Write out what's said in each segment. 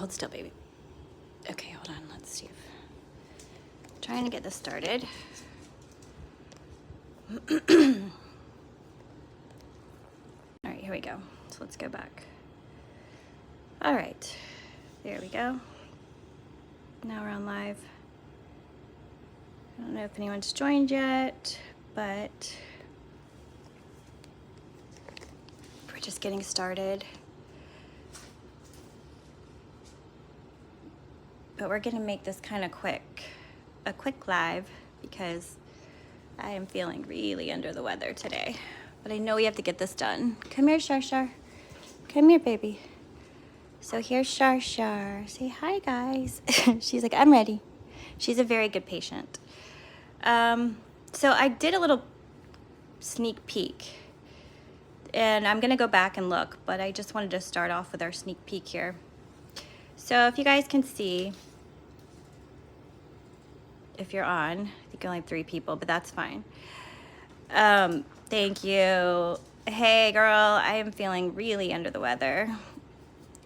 hold still, baby. Okay, hold on. Let's see. Trying to get this started. All right, here we go. So let's go back. All right, there we go. Now we're on live. I don't know if anyone's joined yet, but we're just getting started. But we're gonna make this kind of a quick live because I am feeling really under the weather today. But I know we have to get this done. Come here, Shar Shar. Come here, baby. So here's Shar Shar. Say hi, guys. She's like, I'm ready. She's a very good patient. So I did a little sneak peek. And I'm gonna go back and look, but I just wanted to start off with our sneak peek here. So if you guys can see, if you're on, I think I only have 3 people, but that's fine. Thank you. Hey girl, I am feeling really under the weather.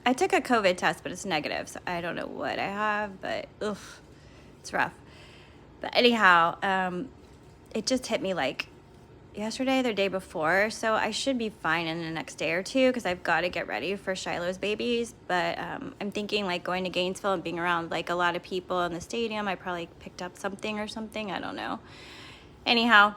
I took a COVID test, but it's negative, so I don't know what I have, but oof, it's rough. But anyhow, it just hit me like yesterday or the day before, so I should be fine in the next day or two because I've got to get ready for Shiloh's babies. But I'm thinking like going to Gainesville and being around like a lot of people in the stadium. I probably picked up something or something. I don't know. Anyhow,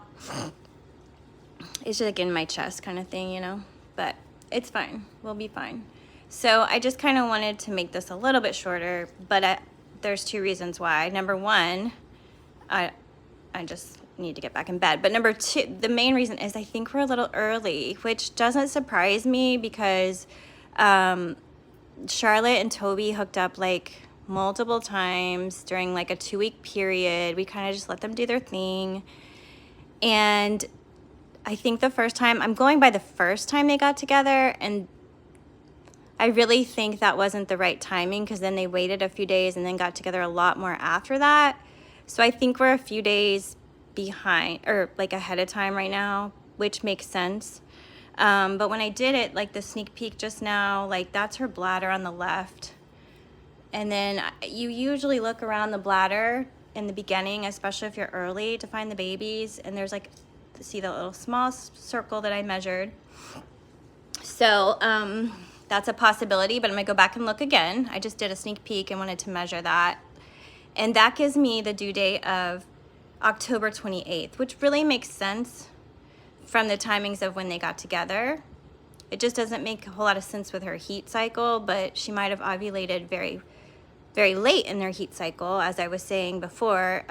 it's just like in my chest kind of thing, you know, but it's fine. We'll be fine. So I just kind of wanted to make this a little bit shorter, but there's 2 reasons why. Number 1, I just need to get back in bed. But number 2, the main reason is I think we're a little early, which doesn't surprise me because Charlotte and Toby hooked up like multiple times during like a 2-week period. We kind of just let them do their thing. And I think the first time, I'm going by the first time they got together, and I really think that wasn't the right timing because then they waited a few days and then got together a lot more after that. So I think we're a few days behind or like ahead of time right now, which makes sense. But when I did it, like the sneak peek just now, like that's her bladder on the left. And then you usually look around the bladder in the beginning, especially if you're early, to find the babies. And there's like, see the little small circle that I measured. So that's a possibility, but I'm gonna go back and look again. I just did a sneak peek and wanted to measure that. And that gives me the due date of October 28th, which really makes sense from the timings of when they got together. It just doesn't make a whole lot of sense with her heat cycle, but she might have ovulated very, very late in their heat cycle, as I was saying before.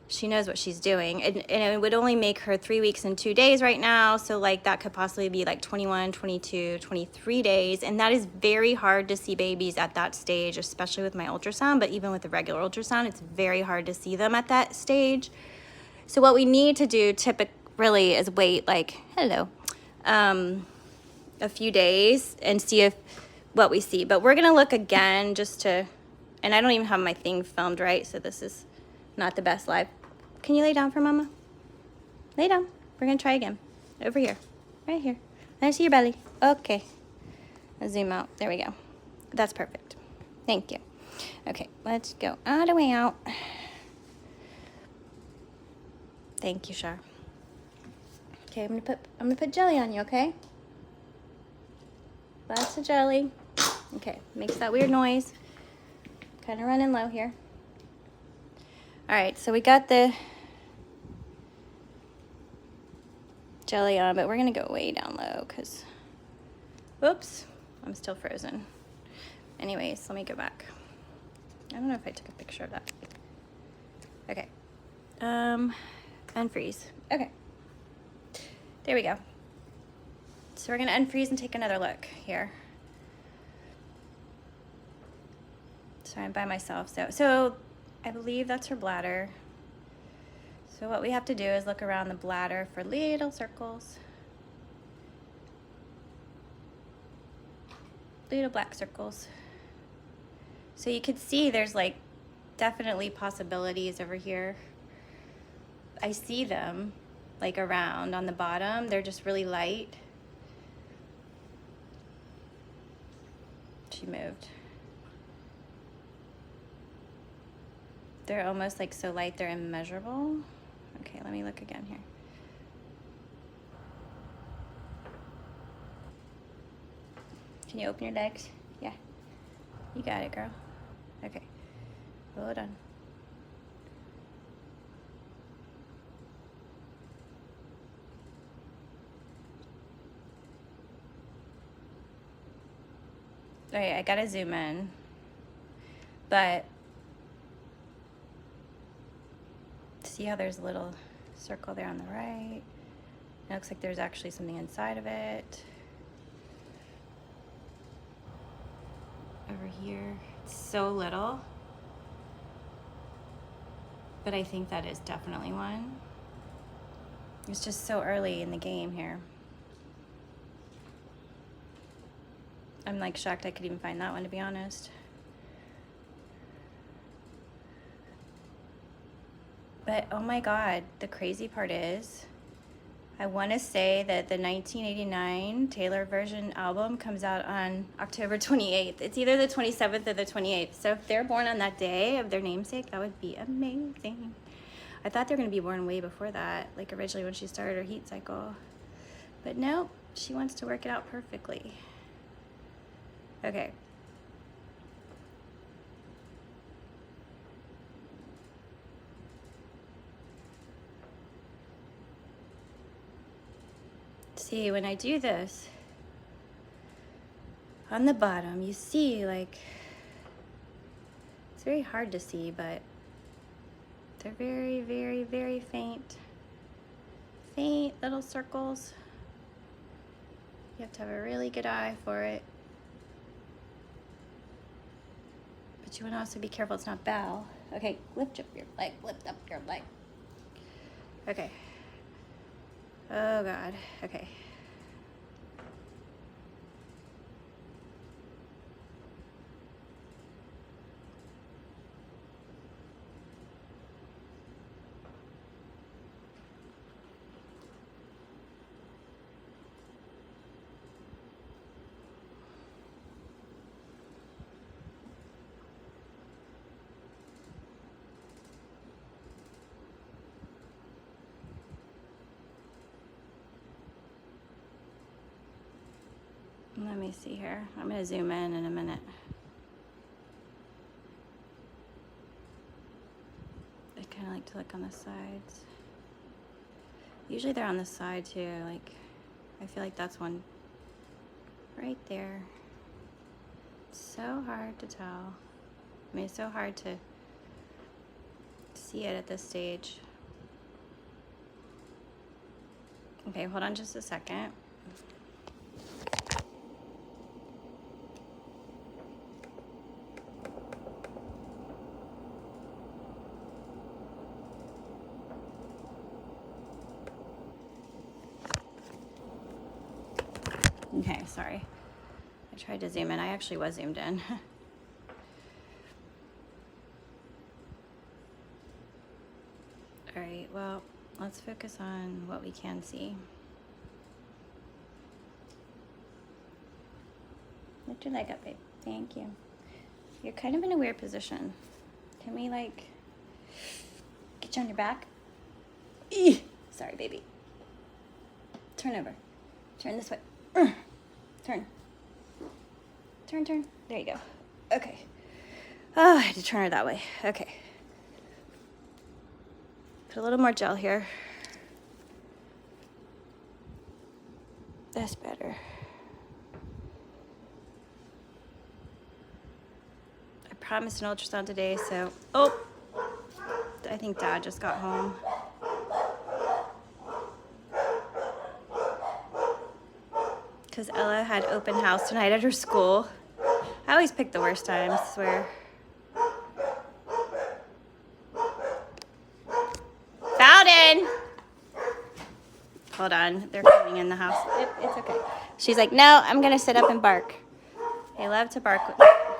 She knows what she's doing, and it would only make her 3 weeks and 2 days right now, so like that could possibly be like 21, 22, 23 days, and that is very hard to see babies at that stage, especially with my ultrasound, but even with the regular ultrasound, it's very hard to see them at that stage. So what we need to do really is wait like, hello, a few days and see what we see. But we're gonna look again just to, and I don't even have my thing filmed right, so this is not the best live. Can you lay down for mama? Lay down. We're gonna try again. Over here. Right here. Let me see your belly. Okay. I'll zoom out. There we go. That's perfect. Thank you. Okay, let's go all the way out. Thank you, Shar. Okay, I'm gonna put jelly on you, okay? Lots of jelly. Okay, makes that weird noise. Kind of running low here. All right, so we got the jelly on, but we're gonna go way down low because, whoops, I'm still frozen. Anyways, let me go back. I don't know if I took a picture of that. Okay, unfreeze. Okay, there we go. So we're gonna unfreeze and take another look here. Sorry, I'm by myself. So I believe that's her bladder. So what we have to do is look around the bladder for little circles. Little black circles. So you could see there's like definitely possibilities over here. I see them like around on the bottom. They're just really light. She moved. They're almost like so light they're immeasurable. Okay, let me look again here. Can you open your legs? Yeah. You got it, girl. Okay. Hold on. All right, I gotta zoom in. But see how there's a little circle there on the right? It looks like there's actually something inside of it. Over here, it's so little. But I think that is definitely one. It's just so early in the game here. I'm like shocked I could even find that one, to be honest. But oh my God, the crazy part is, I want to say that the 1989 Taylor version album comes out on October 28th. It's either the 27th or the 28th. So if they're born on that day of their namesake, that would be amazing. I thought they were going to be born way before that, like originally when she started her heat cycle. But no, she wants to work it out perfectly. Okay. See, when I do this, on the bottom, you see, like, it's very hard to see, but they're very, very, very faint. Faint little circles. You have to have a really good eye for it. But you want to also be careful it's not bow. Okay, lift up your leg, lift up your leg. Okay. Oh God, okay. Let me see here. I'm gonna zoom in a minute. I kind of like to look on the sides. Usually they're on the side too. Like, I feel like that's one right there. It's so hard to tell. I mean, it's so hard to see it at this stage. Okay, hold on just a second. Okay, sorry. I tried to zoom in. I actually was zoomed in. All right, well, let's focus on what we can see. Lift your leg up, babe. Thank you. You're kind of in a weird position. Can we, like, get you on your back? Eeh! Sorry, baby. Turn over. Turn this way. Turn. Turn, turn. There you go. Okay. Oh, I had to turn her that way. Okay. Put a little more gel here. That's better. I promised an ultrasound today, so... Oh! I think Dad just got home. Because Ella had open house tonight at her school. I always pick the worst times, I swear. Bowden! Hold on, they're coming in the house. It's okay. She's like, no, I'm gonna sit up and bark. They love to bark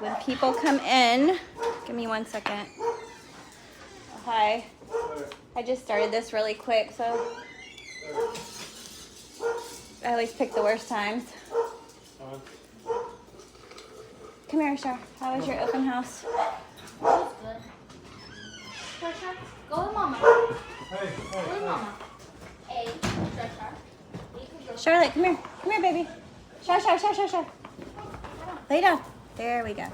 when people come in. Give me 1 second. Oh, hi. I just started this really quick, so I always pick the worst times. Come here, Shar. How was your open house? It was good. Shar, go with Mama. Hey, Go with Mama. A, Shar. Charlotte, come here. Come here, baby. Shar. Lay down. There we go. Okay.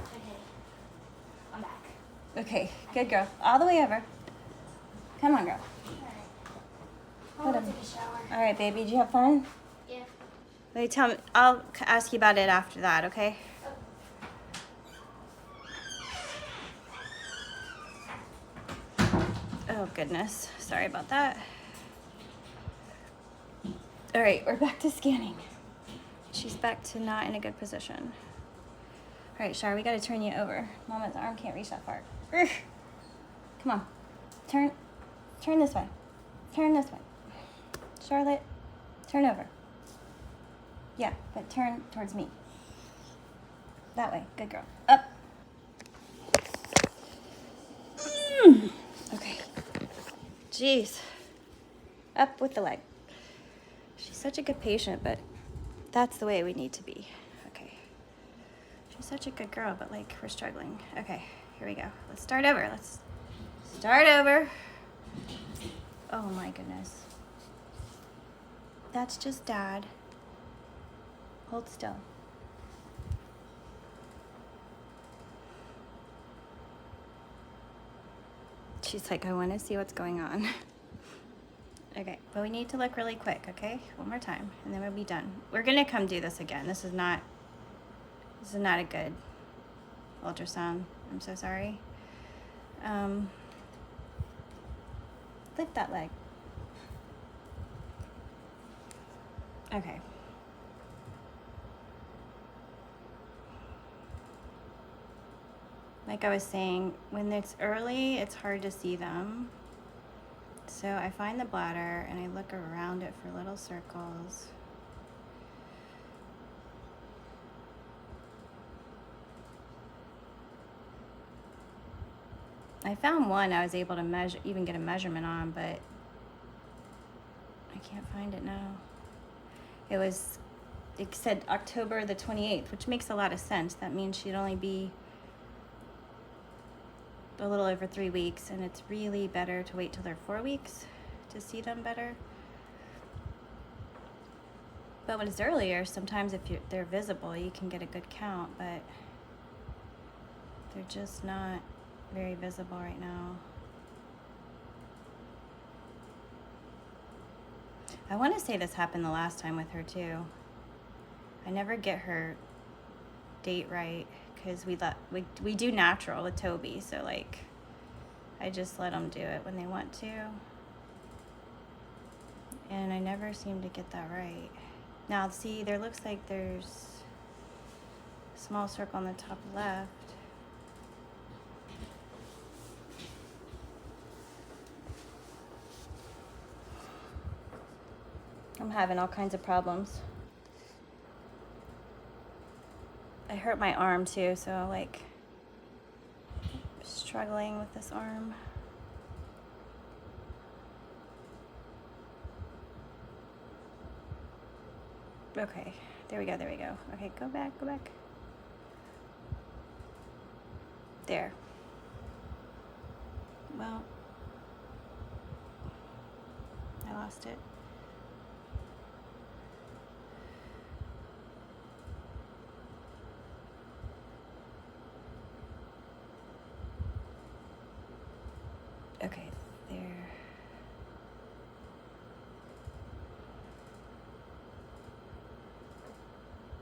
I'm back. Okay, good girl. All the way over. Come on, girl. Alright. I'll go take a shower. All right, baby. Did you have fun? Yeah. Wait, tell me. I'll ask you about it after that, okay? Oh, goodness. Sorry about that. All right, we're back to scanning. She's back to not in a good position. All right, Shar, we got to turn you over. Mama's arm can't reach that far. Ugh. Come on. Turn this way. Turn this way. Charlotte, turn over. Yeah, but turn towards me. That way. Good girl. Up. Okay. Jeez. Up with the leg. She's such a good patient, but that's the way we need to be. Okay. She's such a good girl, but like we're struggling. Okay, here we go. Let's start over. Oh my goodness. That's just Dad. Hold still. She's like, I want to see what's going on. Okay, but we need to look really quick, okay? One more time, and then we'll be done. We're gonna come do this again. This is not a good ultrasound. I'm so sorry. Lift that leg. Okay. Like I was saying, when it's early, it's hard to see them. So I find the bladder and I look around it for little circles. I found one I was able to measure, even get a measurement on, but I can't find it now. It said October the 28th, which makes a lot of sense. That means she'd only be a little over 3 weeks, and it's really better to wait till they're 4 weeks to see them better. But when it's earlier, sometimes if they're visible, you can get a good count, but they're just not very visible right now. I want to say this happened the last time with her too. I never get her date right because we do natural with Toby, so like I just let them do it when they want to, and I never seem to get that right. Now see, there looks like there's a small circle on the top left. I'm having all kinds of problems. I hurt my arm too, so like struggling with this arm. Okay, there we go. Okay, go back. There. Well, I lost it. Okay, there.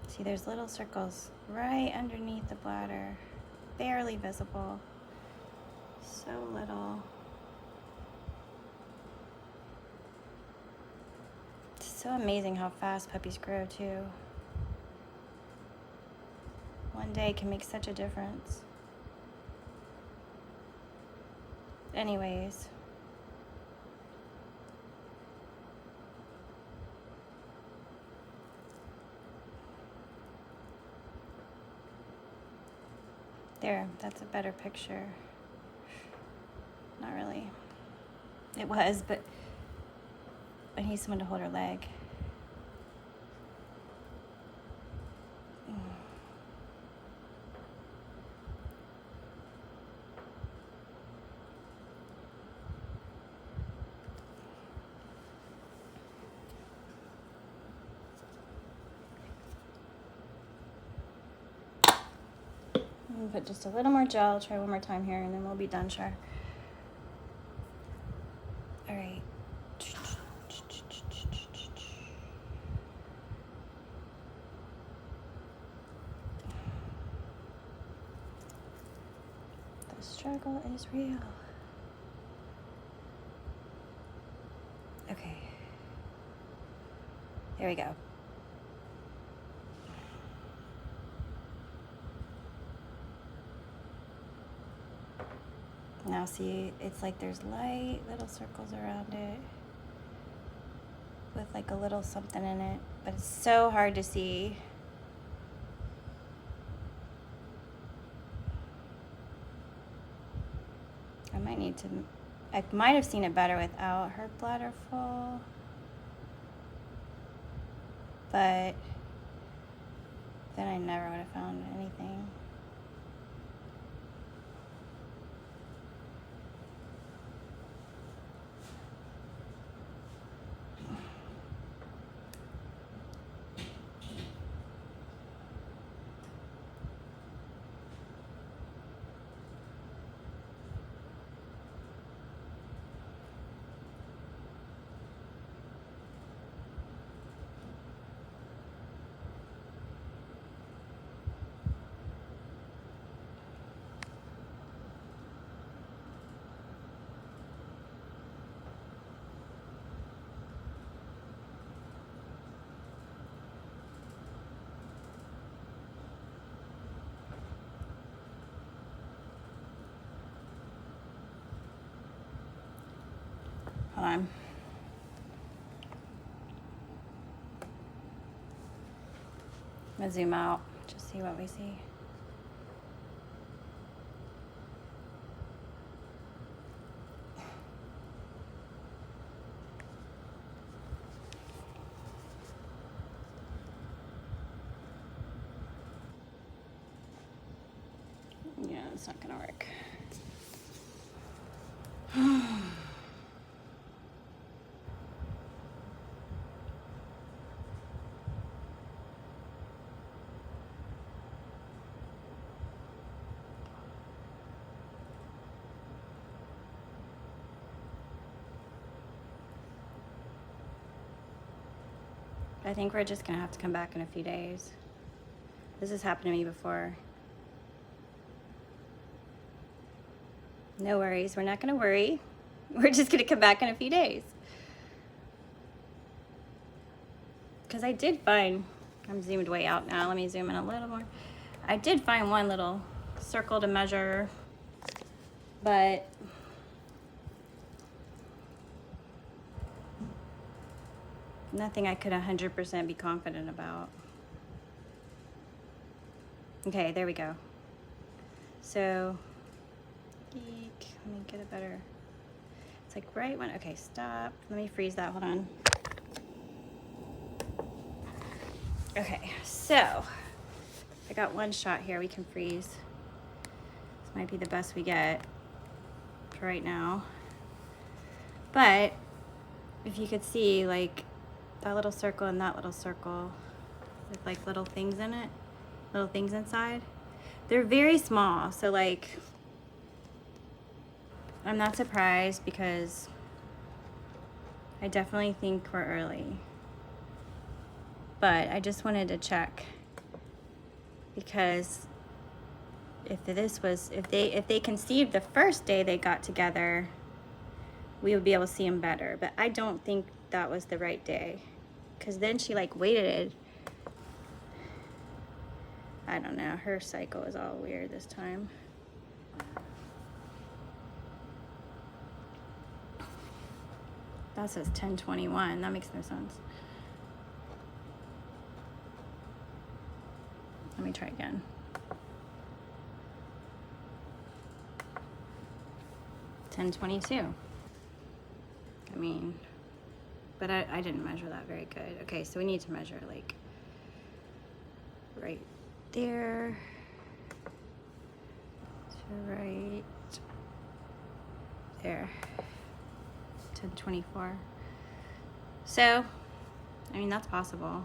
See, there's little circles right underneath the bladder, barely visible, so little. It's so amazing how fast puppies grow too. One day can make such a difference. Anyways, there, that's a better picture. Not really. It was, but I need someone to hold her leg. gonna put just a little more gel, try one more time here, and then we'll be done, sure. All right. The struggle is real. Okay. There we go. Now see, it's like there's light little circles around it with like a little something in it, but it's so hard to see. I might have seen it better without her bladder full, but then I never would have found anything. Hold on. I'm gonna zoom out, just see what we see. Yeah, it's not gonna work. I think we're just gonna have to come back in a few days. This has happened to me before. No worries, we're not gonna worry. We're just gonna come back in a few days. Because I did find, I'm zoomed way out now, let me zoom in a little more. I did find one little circle to measure, but nothing I could 100% be confident about. Okay, there we go. So, eek, let me get a better, it's like right when, okay, stop. Let me freeze that, hold on. Okay, so, I got one shot here, we can freeze. This might be the best we get for right now. But, if you could see, like, that little circle and that little circle with like little things in it, little things inside. They're very small, so like, I'm not surprised because I definitely think we're early. But I just wanted to check because if they conceived the first day they got together, we would be able to see them better. But I don't think that was the right day, because then she like waited. I don't know, her cycle is all weird this time. That says 10/21, that makes no sense. Let me try again. $10.22. I mean, but I didn't measure that very good. Okay, so we need to measure like right there to right there. 10/24. So, I mean, that's possible.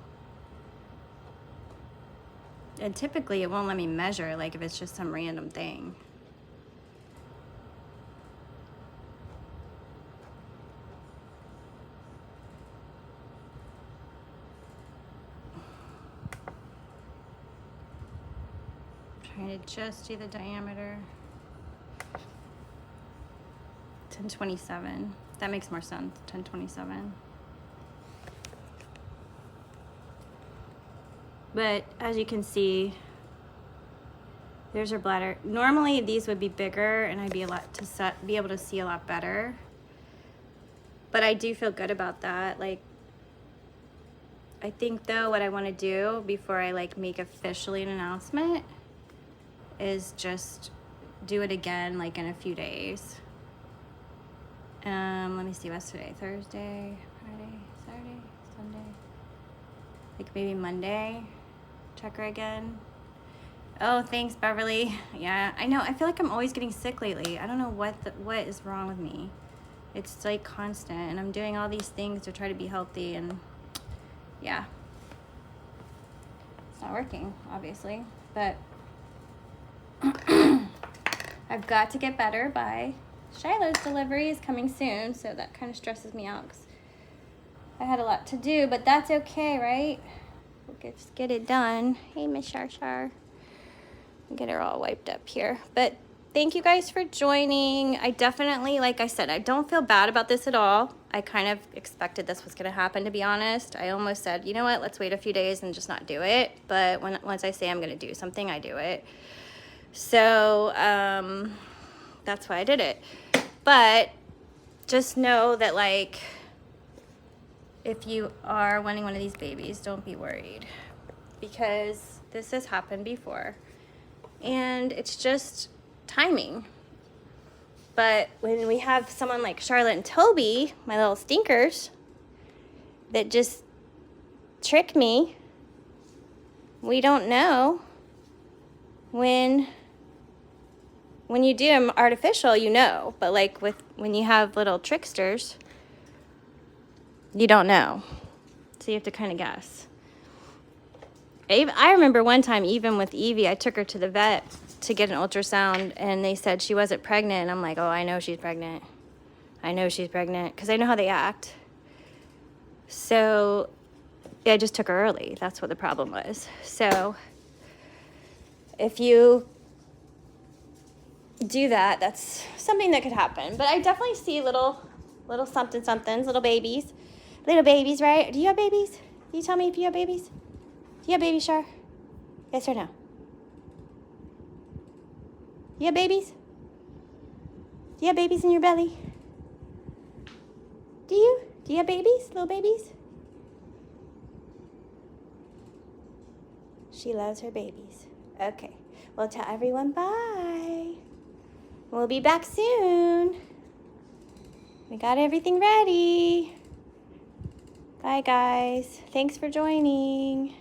And typically it won't let me measure, like if it's just some random thing. Trying to just do the diameter. 1027. That makes more sense. 1027. But as you can see, there's her bladder. Normally these would be bigger and I'd be be able to see a lot better. But I do feel good about that. Like, I think though what I want to do before I like make officially an announcement is just do it again like in a few days. Let me see, what's today? Thursday, Friday, Saturday, Sunday. Like maybe Monday. Check her again. Oh, thanks, Beverly. Yeah, I know. I feel like I'm always getting sick lately. I don't know what is wrong with me. It's like constant, and I'm doing all these things to try to be healthy, and yeah, it's not working, obviously. But I've got to get better by Shiloh's delivery is coming soon, so that kind of stresses me out because I had a lot to do, but that's okay, right? We'll just get it done. Hey, Miss Shar. Get her all wiped up here. But thank you guys for joining. I definitely, like I said, I don't feel bad about this at all. I kind of expected this was going to happen, to be honest. I almost said, you know what, let's wait a few days and just not do it. But once I say I'm going to do something, I do it. So that's why I did it. But just know that, like, if you are wanting one of these babies, don't be worried, because this has happened before and it's just timing. But when we have someone like Charlotte and Toby, my little stinkers, that just trick me, we don't know. When you do them artificial, you know, but like when you have little tricksters, you don't know. So you have to kind of guess. I remember one time, even with Evie, I took her to the vet to get an ultrasound, and they said she wasn't pregnant. And I'm like, oh, I know she's pregnant. I know she's pregnant, because I know how they act. So I just took her early. That's what the problem was. So if you do that, that's something that could happen. But I definitely see little somethings, little babies. Little babies, right? Do you have babies? Can you tell me if you have babies? Do you have babies, Char? Yes or no? You have babies? Do you have babies in your belly? Do you? Do you have babies? Little babies? She loves her babies. Okay. Well, tell everyone bye. We'll be back soon. We got everything ready. Bye, guys. Thanks for joining.